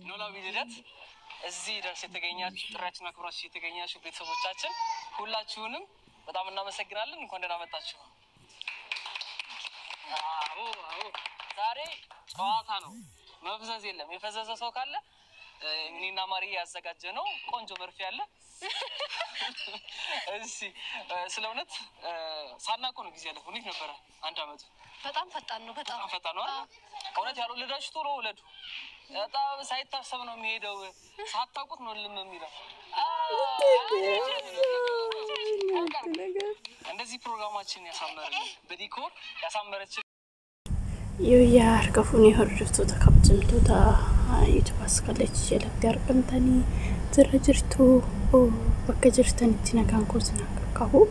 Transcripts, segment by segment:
ኖላዊ ልደት እዚህ ድረስ የተገኛችሁ ጥሪያችንን አክብራችሁ የተገኛችሁ ቤተሰቦቻችን ሁላችሁንም በጣም እናመሰግናለን። እንኳን ደህና መጣችሁ። አዎ ዛሬ ጨዋታ ነው። መፍዘዝ የለም። የፈዘዘ ሰው ካለ እኔና ማሪያ ያዘጋጀነው ቆንጆ መርፌ አለ። እሺ ስለውነት ሳናቆ ነው ጊዜ ያለፈው እንዴት ነበር? አንድ አመት በጣም ፈጣን ነው። በጣም ፈጣን ነው አይደል? እውነት ያልወለዳችሁ ቶሎ ወለዱ። በጣም ሳይታሰብ ነው የሚሄደው። ሳታውቁት ነው ልም የሚለው። እንደዚህ ፕሮግራማችን ያሳመረን በዲኮር ያሳመረች يويا كفوني هرجتو تكبجمتو تا يتباسكلج جلك دارقمتني ترجرتو وكجرتني تنا كان كوسنا كاهو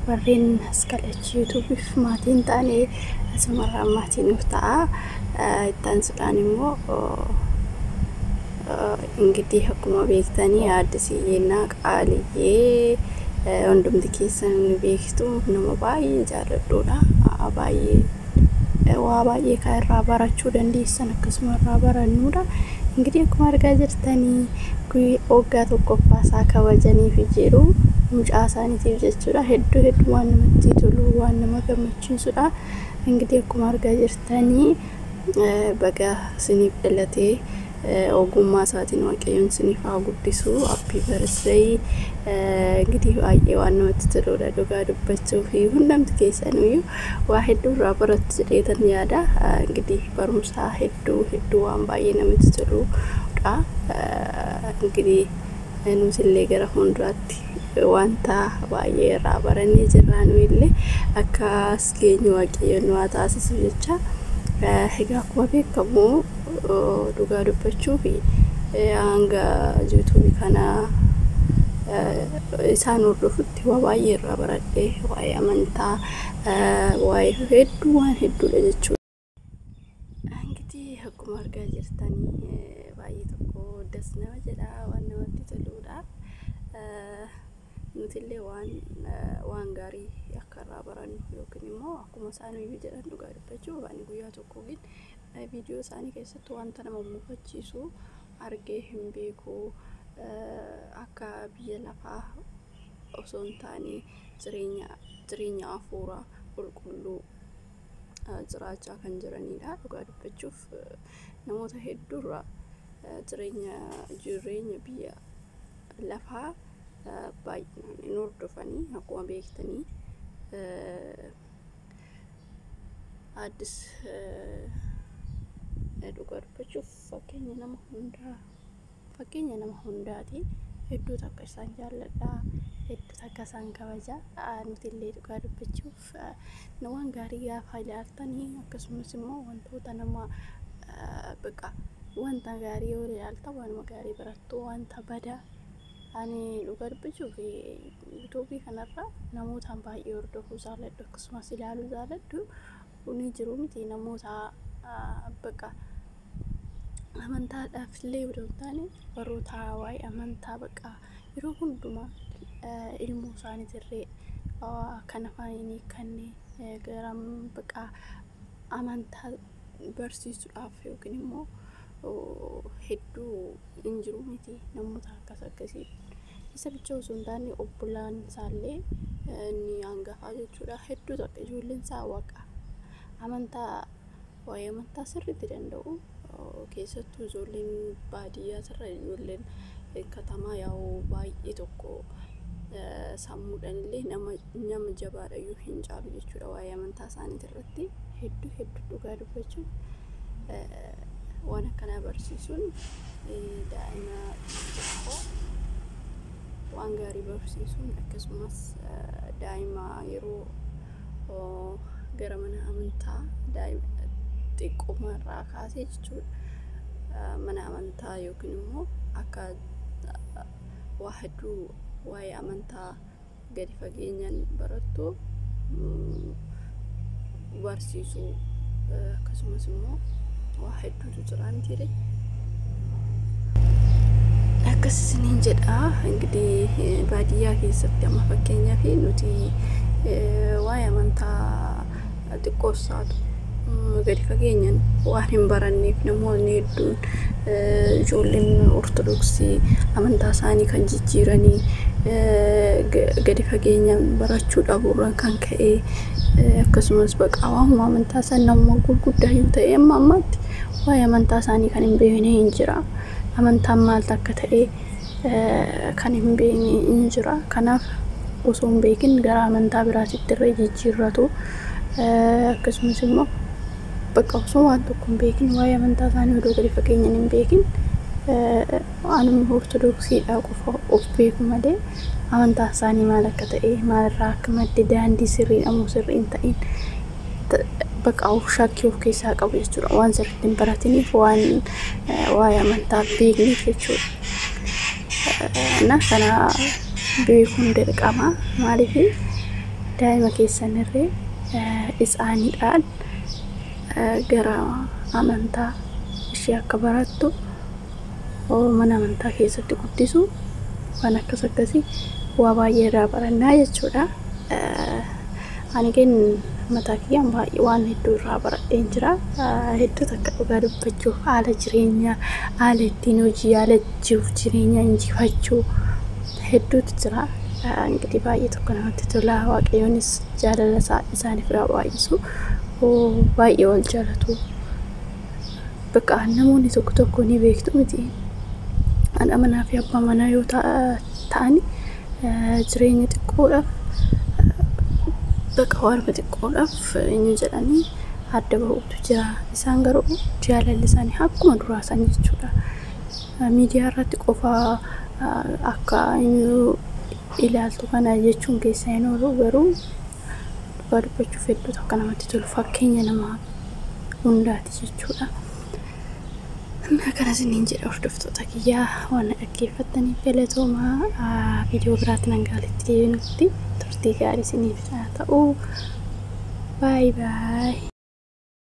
ورين هسكلج يوتيوب فماتين تاني اسمرا ماتين وتا تنسلاني مو እንግዲህ ህክማ ቤክታኒ አዲስዬና ቃልዬ ወንድም ድኪሰን ቤክቱ ነው ባይ ጃለዶላ አባይ ዋባዬ ካራባራችሁ ደንዲሰን ከስመራባራኑዳ እንግዲህ ኩማር ጋጀርተኒ ኩይ ኦጋቶ ቆፋሳ ከወጀኒ ፍጂሩ ሙጫሳኒ ትይጀቹራ ሄዱ ዋን መጥቲቱሉ ዋን መገመችን ሱዳ እንግዲህ ኩማር ጋጀርተኒ በጋ ስኒፍ ለቴ ኦጉማ ሳቲን ወቀዩን ስኒፋ ጉዲሱ አፒ በርሰይ እንግዲህ አየዋን መጥተሎ ለዶጋዱበቸው ሁሉም ተከሰኑ ዋሂዱ ራበረት ዘዴተን ያዳ እንግዲህ በርሙሳ ሄዱ አንባዬ ነው መጥተሎ ዳ እንግዲህ ኑስሌ ገራ ሁንድራት ዋንታ ባዬ ራበረኒ ጅራኑ ይለ አካስገኙ ወቀዩን ዋታስስ ብቻ ህጋኩ በከሙ ዱጋዱበቹ አንጋ ዩቲዩብ ካና ኢሳኑ ሩፍቲ ዋባዬ ራበራዴ ዋይ አመንታ ዋይ ሄዱ ለጀቹ እንግዲህ ህኩማር ጋጀርታኒ ባዬ ተቆ ደስና ወጀዳ ዋና ወጥቶ ተሉዳ ኑትሌ ዋን ጋሪ ያከራበራን ይወክኒሞ አኩማ ሳኑ ይጀራን ዱጋዱበቹ ባኒ ጉያ ተቆ ግን ቪዲዮ ሳኒ ከሰቱ አንተ ነው ሙፈቺሱ አርጌ ህምቤኩ አካ ቢየላፋ ኦሶንታኒ ዝሬኛ አፎራ ቁልቁሉ ዝራቻ ከንጀረኒዳ ዱጋዱበቹፍ ነሞታ ሄዱራ ዝሬኛ ቢያ ለፋ ባይ ኖርዶፋኒ አኩማ ቤክተኒ አዲስ ዱጋዱበቹ fakkeenya nama hundaati hedduu takka isaan jaalladha hedduu takka isaan kabaja nutillee dugadubachuuf waan gaarii gaafa ilaaltanii akkasumas immoo wantoota nama baqa wanta gaarii yoo ilaalta waanuma gaarii barattu wanta bada ani dugadubachuuf yuutuubii kanarra namootaan baay'ee hordofuu jaalladhu akkasumas ilaaluu jaalladhu kuni jiru miti namoota baqa amantaa dhaafillee wdootani baroota waay amantaa baqa yeroo hunduma ilmu isaanii tirree kana faayini kanne garam baqa amantaa barsiisuudhaaf yookiin immoo hedduu injiru miti namoota akkasii isa bicha osoo hin taane obbolaan isaallee ni hangafaa jechuudha hedduu takka ijoolleen isaa waqa amantaa waay amantaa sirriitti danda'u keessattuu ijoolleen baadiyyaa sirra ijoolleen katamaa yaa'u baay'ee tokko sammuudhaan nama jabaadha yoo hin caalu jechuudha waa'ee amantaa isaanii irratti hedduu dhugaa dubbachuun waan akkana barsiisuun daa'ima waan gaarii barsiisuun akkasumas daa'ima yeroo gara mana amantaa daa'ima xiqqoomarraa kaasee jechuudha mana amantaa yookiin immoo akka waa hedduu waa'ee amantaa gadi fageenyaan barattu barsiisuu akkasumas immoo waa hedduutu jira miti akkasiniin jedha እንግዲህ baadiyyaa keessatti amma fakkeenyaa fi nuti waa'ee amantaa xiqqoosaatu gadi fageenyaan waan hin baranneef namoonni hedduun ijoolleen ortodoksii amantaa isaanii kan jijjiiranii gadi fageenyaan barachuu dhabuurraan kan ka'e akkasumas baqa waamuma amantaa isaan nama gurguddaa yoo ta'e amma ammaatti waa'ee amantaa isaanii kan hin beekne hin jira. Amantaan maal akka ta'e kan hin beekne hin jira. Kanaaf osoo hin beekin gara amantaa biraatitti irra jijjiirratu akkasumas immoo bakka osoo waan tokko hin beekin waa'ee amantaa isaanii odoo gadi fageenyaan hin beekin anuma ortodoksiidhaa qofa of beeku malee amantaa isaanii maal akka ta'e maalirraa akka madde daandii sirriidha moo sirrii hin ta'in bakka shakkii of keessaa qabu jechuudha. Waan sirriitti hin baratiniif waan waa'ee amantaa beekniif jechuudha. Kana beekuun dirqama maaliif daa'ima keessan irree isaaniidhaan gara amantaa ishee akka barattu mana amantaa keessatti guddisu waan akkasii waa baay'ee irraa barannaa jechuudha. Ani mataa kiyyaan baay'ee waan hedduu irraa baradheen jira. Hedduu takka dhugaa dubbachuuf haala jireenyaa, haala ittiin hojii, haala jiruuf jireenya injifachuu hedduutu jira. Ingitii baay'ee tokko namatti tola. Waaqayyoonis jaalala isaaniif irraa baay'isu baay'ee wal jaalatu. Bakka namoonni tokko ni beektu miti. Haadha manaa fi abbaa manaa yoo ta'an jireenya xiqqoodhaaf bakka waan xiqqoodhaaf inni jedhanii adda bahuutu jira. Isaan garuu jaalalli isaanii akkuma duraasan jechuudha. Miidiyaa irratti qofa akka ilaaltu kana jechuun keessa hin oolu garuu dhugaa dubbachuuf hedduu akka namatti tolu fakkeenya nama hundaati jechuudha. Kanas niin jedha hordoftoota kiyyaa waan dhaggeeffattaniif galatoomaa. Viidiyoo biraatti nan gaalitti deebinutti turtii gaarii isiniif haa ta'u. Bye bye.